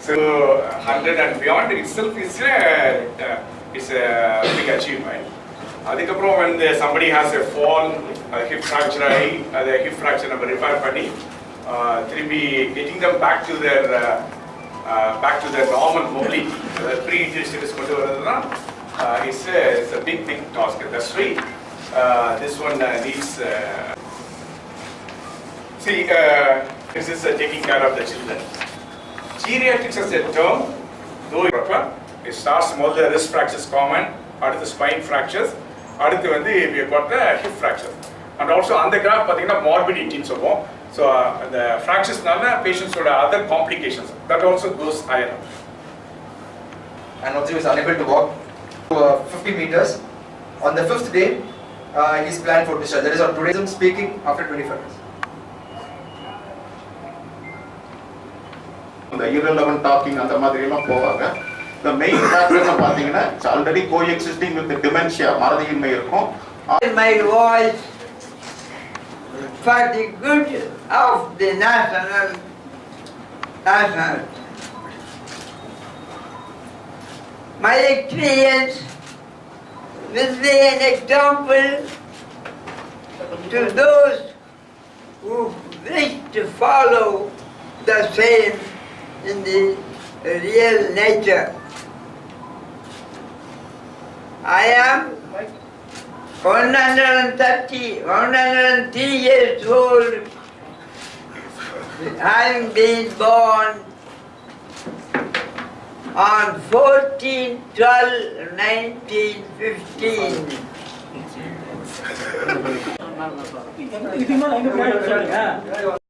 So 100 and beyond itself is a big achievement. அதுக்கப்புறம் when somebody has a fall, hip fracture ஆகி அந்த hip fracture நம்ம repair பண்ணி திரும்பி getting them back to their normal mobility, pre-injury status கொண்டு வரதுனா is a big task. That's why this one needs this is taking care of the children. Geriatrics as a term, though it starts small, the wrist fractures common, அடுத்து the spine fractures, அடுத்து வந்து we have got the hip fracture, and also on the graph பாத்தீங்கன்னா morbidity ன்னு சொல்லுவோம். So the fracturesனால patients ஓட other complications that also goes higher up. And also he is unable to walk 50 meters. On the 5th day, he is planned for discharge. That is on today's speaking after 25 minutes. The irrelevant talking and the மாதிரி எல்லாம் போவாங்க. The main factor பாத்தீங்கன்னா it's already coexisting with the dementia, மறதியின்மை இருக்கும். My voice for the good of the national. My experience will be an example to those who wish to follow the same in the real nature. I am 103 years old, having been born on 14/12/1915.